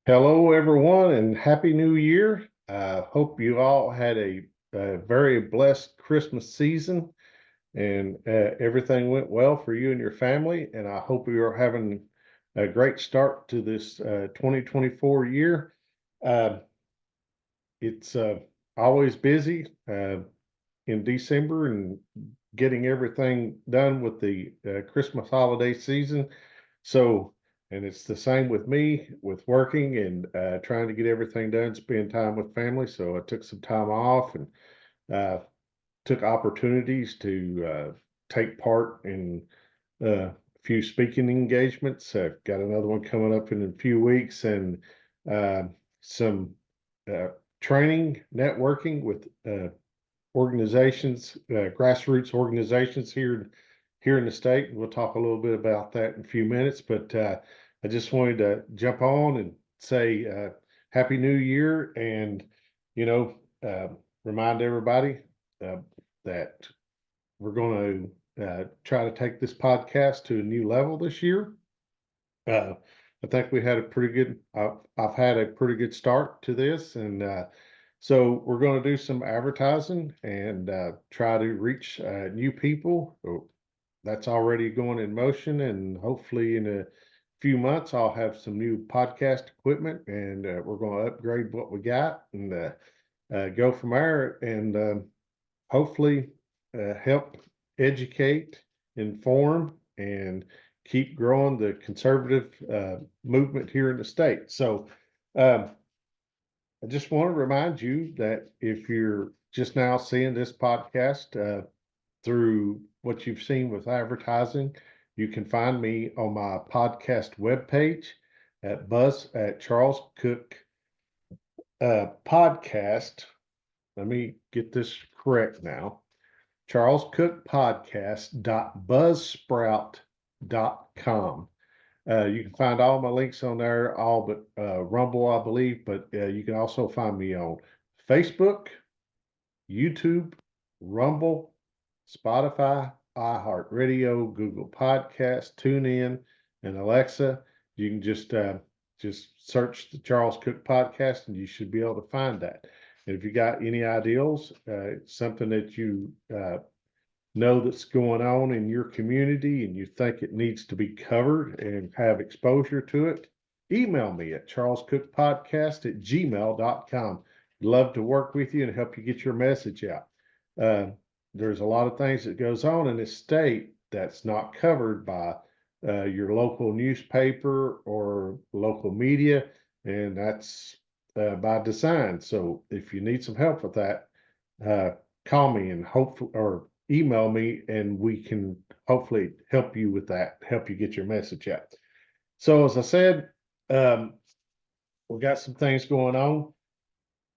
Hello, everyone, and Happy New Year. Hope you all had a very blessed Christmas season and everything went well for you and your family. And I hope you are having a great start to this 2024 year. Uh, it's always busy in December and getting everything done with the Christmas holiday season. So, and it's the same with me with working and trying to get everything done, spend time with family. So I took some time off and uh, took opportunities to take part in a few speaking engagements. I've got another one coming up in a few weeks and uh, some uh, training, networking with organizations, grassroots organizations here in the state. And we'll talk a little bit about that in a few minutes. But I just wanted to jump on and say Happy New Year, and you know, uh, remind everybody uh, that we're going to try to take this podcast to a new level this year. Uh, I think we had a pretty good. I've had a pretty good start to this, and so we're going to do some advertising and try to reach new people. That's already going in motion, and hopefully in a few months I'll have some new podcast equipment, and we're going to upgrade what we got and go from there, and hopefully help educate, inform, and keep growing the conservative movement here in the state. So um, I just want to remind you that if you're just now seeing this podcast through what you've seen with advertising, you can find me on my podcast webpage at Charles Cook podcast. Let me get this correct now. charlescookpodcast.buzzsprout.com. You can find all my links on there, all but Rumble, I believe, but you can also find me on Facebook, YouTube, Rumble, Spotify, iHeartRadio, Google Podcasts, TuneIn, and Alexa. You can just search the Charles Cook Podcast, and you should be able to find that. And if you got any ideals, something that you know that's going on in your community and you think it needs to be covered and have exposure to it, email me at charlescookpodcast@gmail.com. Love to work with you and help you get your message out. Uh, there's a lot of things that goes on in this state that's not covered by your local newspaper or local media, and that's by design. So if you need some help with that, uh, call me and hopefully or email me, and we can hopefully help you with that, help you get your message out. So as I said, um, we got some things going on.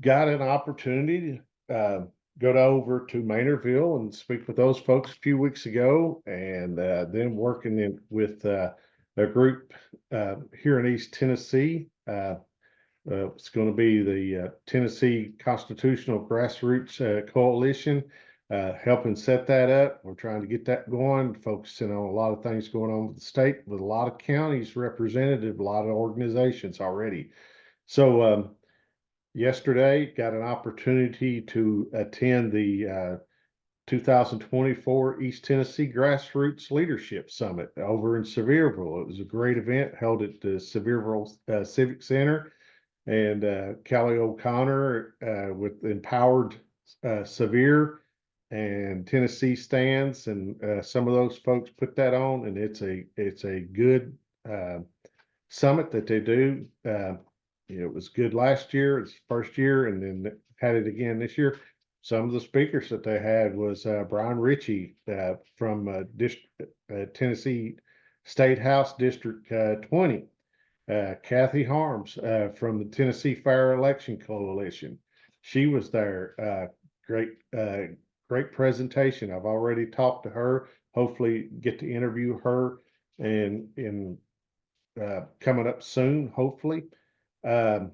Got an opportunity to go over to Maynardville and speak with those folks a few weeks ago, and then working with a group here in East Tennessee. It's going to be the Tennessee Constitutional Grassroots Coalition, helping set that up. We're trying to get that going, focusing on a lot of things going on with the state, with a lot of counties represented, a lot of organizations already. So yesterday, got an opportunity to attend the 2024 East Tennessee Grassroots Leadership Summit over in Sevierville. It was a great event held at the Sevierville Civic Center, and Kelly O'Connor with Empowered Severe and Tennessee Stands, and some of those folks put that on, and it's a good summit that they do. It was good last year, it's first year, and then had it again this year. Some of the speakers that they had was Brian Ritchie from Tennessee State House District 20. Kathy Harms from the Tennessee Fair Election Coalition. She was there. Great presentation. I've already talked to her. Hopefully, get to interview her and in coming up soon. Hopefully, um,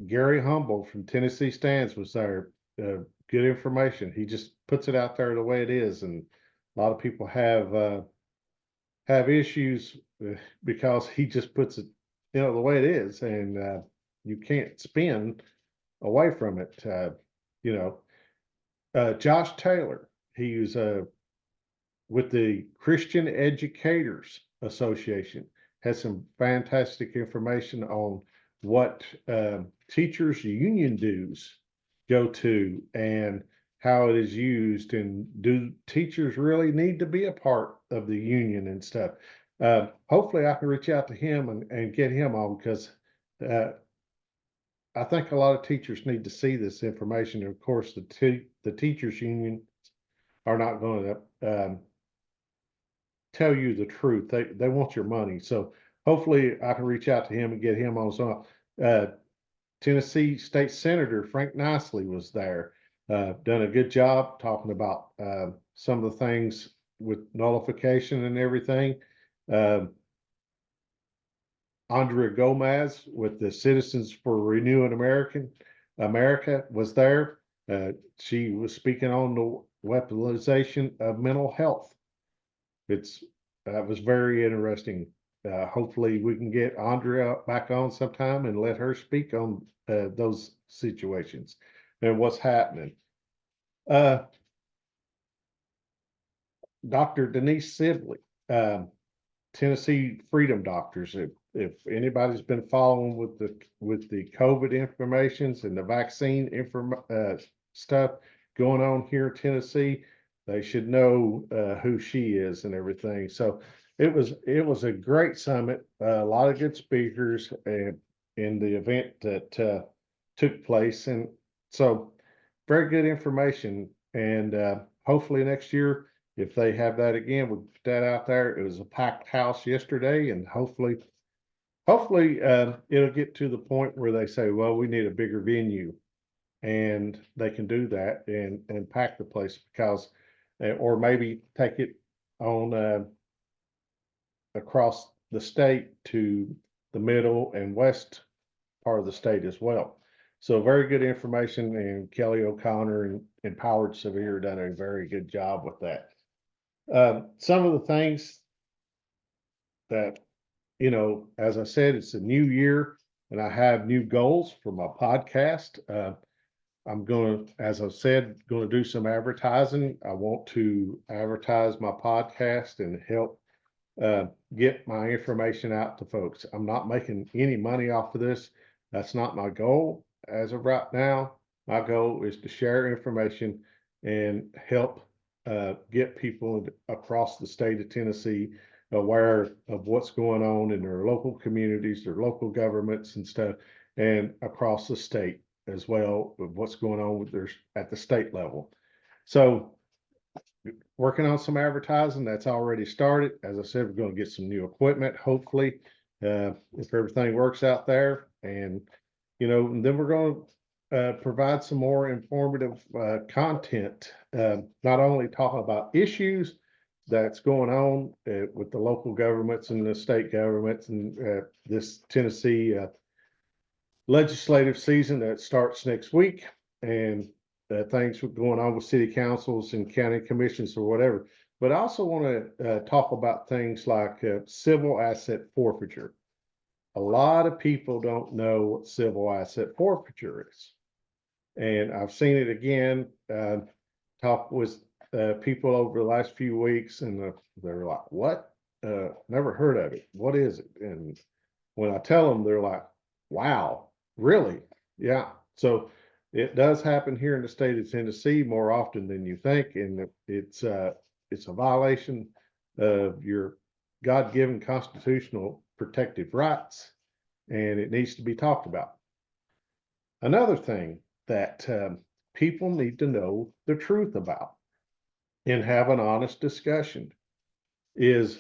Gary Humble from Tennessee Stands was there. Good information. He just puts it out there the way it is, and a lot of people have issues because he just puts it the way it is, and you can't spin away from it. You know, Josh Taylor, he's with the Christian Educators Association, has some fantastic information on what teachers' union dues go to and how it is used, and do teachers really need to be a part of the union and stuff. Hopefully I can reach out to him and get him on, because uh, I think a lot of teachers need to see this information. And of course, the teachers union are not going to tell you the truth. They want your money. So hopefully I can reach out to him and get him on some. Tennessee State Senator Frank Nicely was there. Done a good job talking about some of the things with nullification and everything. Uh, Andrea Gomez with the Citizens for Renewing America was there. She was speaking on the weaponization of mental health. It's was very interesting. Hopefully we can get Andrea back on sometime and let her speak on those situations and what's happening. Uh, Dr. Denise Sibley, Tennessee Freedom Doctors. If anybody's been following with the COVID informations and the vaccine stuff going on here in Tennessee, they should know who she is and everything. So it was a great summit, a lot of good speakers in the event that took place, and so very good information. And hopefully next year, if they have that again, we'll put that out there. It was a packed house yesterday, and hopefully it'll get to the point where they say, well, we need a bigger venue, and they can do that and pack the place, because or maybe take it on across the state to the middle and west part of the state as well. So very good information, and Kelly O'Connor and Howard Severe done a very good job with that. Some of the things that, you know, as I said, it's a new year and I have new goals for my podcast. I'm going to, as I've said, going to do some advertising. I want to advertise my podcast and help uh, get my information out to folks. I'm not making any money off of this. That's not my goal as of right now. My goal is to share information and help get people across the state of Tennessee aware of what's going on in their local communities, their local governments and stuff, and across the state as well, of what's going on with their at the state level. So working on some advertising that's already started. As I said, we're going to get some new equipment, hopefully, if everything works out there. And, you know, and then we're going to provide some more informative content, not only talking about issues that's going on with the local governments and the state governments and this Tennessee legislative season that starts next week, and things going on with city councils and county commissions or whatever. But I also want to talk about things like civil asset forfeiture. A lot of people don't know what civil asset forfeiture is. And I've seen it again, talk with people over the last few weeks, and they're like, what? Never heard of it. What is it? And when I tell them, they're like, wow, really? Yeah. So it does happen here in the state of Tennessee more often than you think, and it's a violation of your God-given constitutional protective rights, and it needs to be talked about. Another thing that people need to know the truth about and have an honest discussion is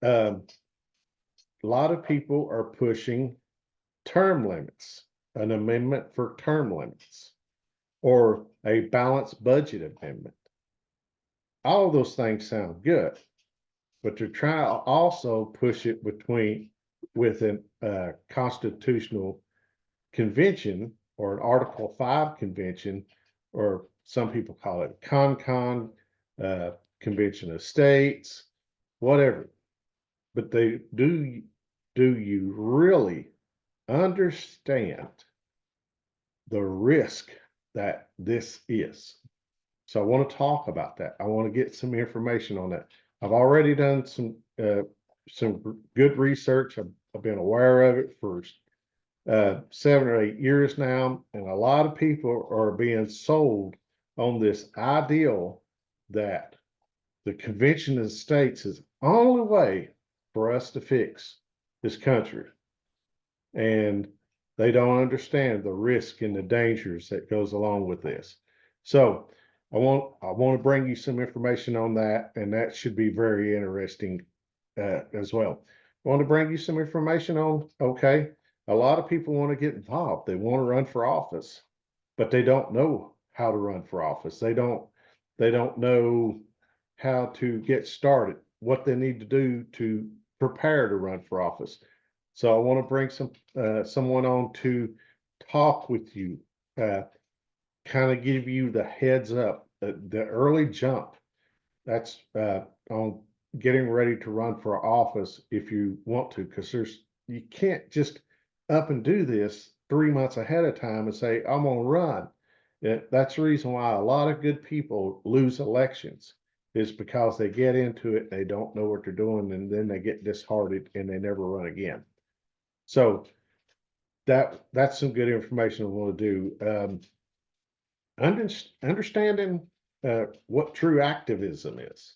a lot of people are pushing term limits, an amendment for term limits, or a balanced budget amendment. All of those things sound good, but they're trying to also push it with a constitutional convention or an Article 5 convention, or some people call it CONCON, Convention of States, whatever. But do you really understand the risk that this is. So I want to talk about that. I want to get some information on that. I've already done some good research. I've been aware of it for 7 or 8 years now, and a lot of people are being sold on this ideal that the Convention of the States is the only way for us to fix this country. And they don't understand the risk and the dangers that goes along with this. So I want to bring you some information on that, and that should be very interesting as well. I want to bring you some information on, okay, a lot of people want to get involved. They want to run for office, but they don't know how to run for office. They don't know how to get started, what they need to do to prepare to run for office. So I want to bring someone on to talk with you, uh, kind of give you the heads up, the early jump. That's on getting ready to run for office if you want to, because you can't just up and do this 3 months ahead of time and say, I'm going to run. That's the reason why a lot of good people lose elections, is because they get into it, they don't know what they're doing, and then they get disheartened and they never run again. So that's some good information I want to do. Understanding what true activism is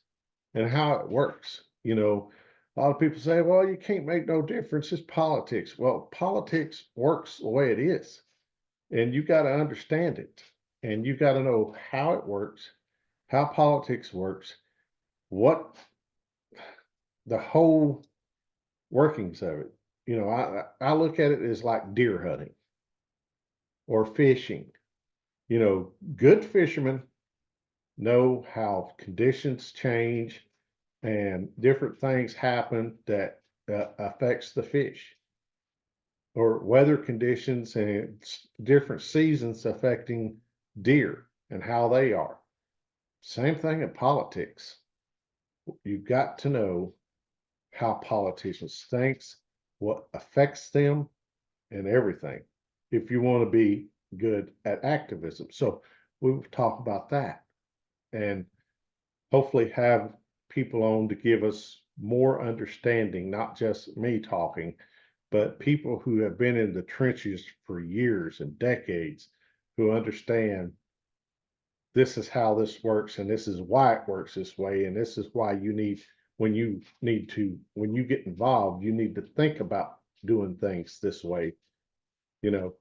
and how it works. A lot of people say, well, you can't make no difference. It's politics. Well, politics works the way it is, and you got to understand it, and you got to know how it works, how politics works, what the whole workings of it. I look at it as like deer hunting or fishing. Good fishermen know how conditions change and different things happen that affects the fish, or weather conditions and different seasons affecting deer and how they are. Same thing in politics. You've got to know how politicians think, what affects them, and everything, if you want to be good at activism. So we'll talk about that, and hopefully have people on to give us more understanding, not just me talking, but people who have been in the trenches for years and decades, who understand this is how this works, and this is why it works this way, and this is why when you get involved, you need to think about doing things this way,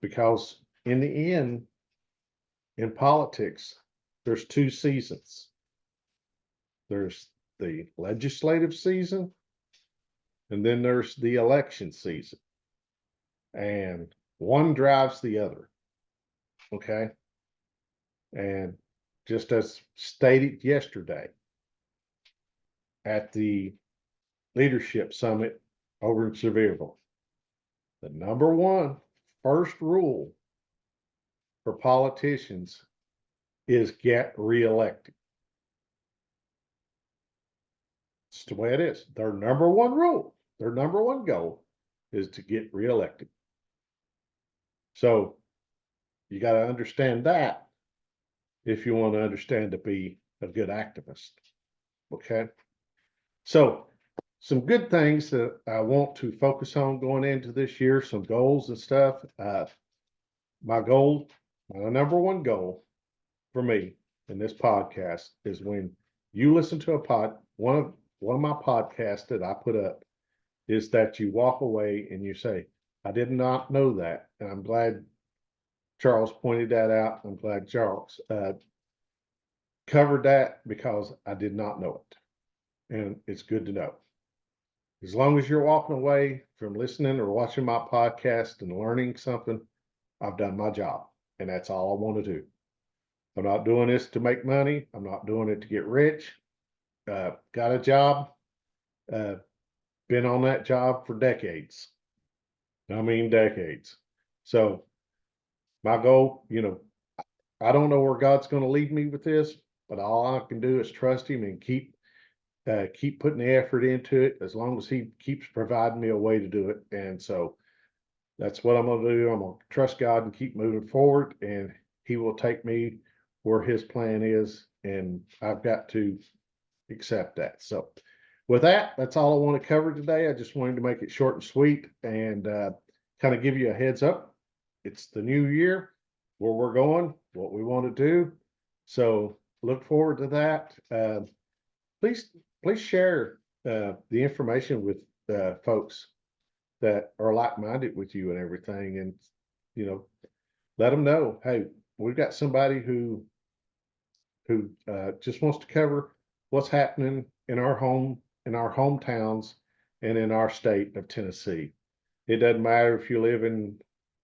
because in the end, in politics, there's 2 seasons. There's the legislative season, and then there's the election season. And one drives the other. Okay. And just as stated yesterday at the leadership summit over in Sevierville, the number one first rule for politicians is get reelected. It's the way it is. Their number one rule, their number one goal is to get reelected. So you got to understand that if you want to understand to be a good activist. Okay. So some good things that I want to focus on going into this year, some goals and stuff. My number one goal for me in this podcast is, when you listen to one of my podcasts that I put up, is that you walk away and you say, I did not know that. And I'm glad Charles pointed that out. I'm glad Charles covered that, because I did not know it. And it's good to know. As long as you're walking away from listening or watching my podcast and learning something, I've done my job. And that's all I want to do. I'm not doing this to make money. I'm not doing it to get rich. Got a job. Been on that job for decades. I mean, decades. So my goal, I don't know where God's going to lead me with this, but all I can do is trust him and keep putting the effort into it, as long as he keeps providing me a way to do it. And so That's what I'm going to do. I'm going to trust God and keep moving forward, and He will take me where His plan is, and I've got to accept that. So, with that, that's all I want to cover today. I just wanted to make it short and sweet and kind of give you a heads up. It's the new year, where we're going, what we want to do. So, look forward to that. Please, please share the information with folks that are like-minded with you and everything, and you know, let them know, hey, we've got somebody who just wants to cover what's happening in our hometowns and in our state of Tennessee. It doesn't matter if you live in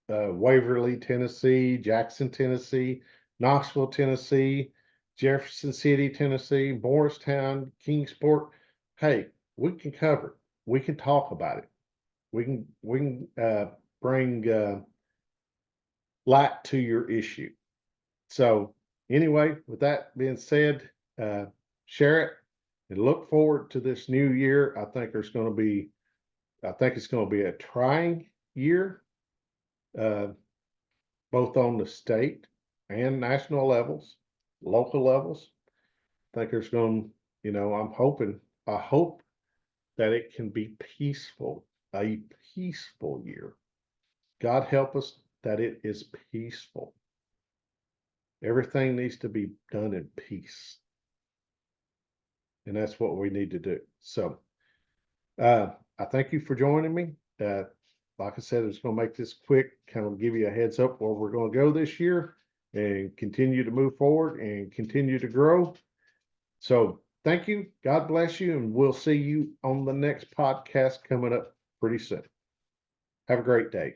Waverly, Tennessee, Jackson, Tennessee, Knoxville, Tennessee, Jefferson City, Tennessee, Morristown, Kingsport. Hey, we can cover it. We can talk about it. We can bring light to your issue. So anyway, with that being said, share it and look forward to this new year. I think it's going to be a trying year, uh, both on the state and national levels, local levels. I think there's going, I hope that it can be peaceful, a peaceful year. God help us that it is peaceful. Everything needs to be done in peace. And that's what we need to do. So I thank you for joining me. Like I said, it's going to make this quick, kind of give you a heads up where we're going to go this year and continue to move forward and continue to grow. So thank you. God bless you. And we'll see you on the next podcast coming up pretty soon. Have a great day.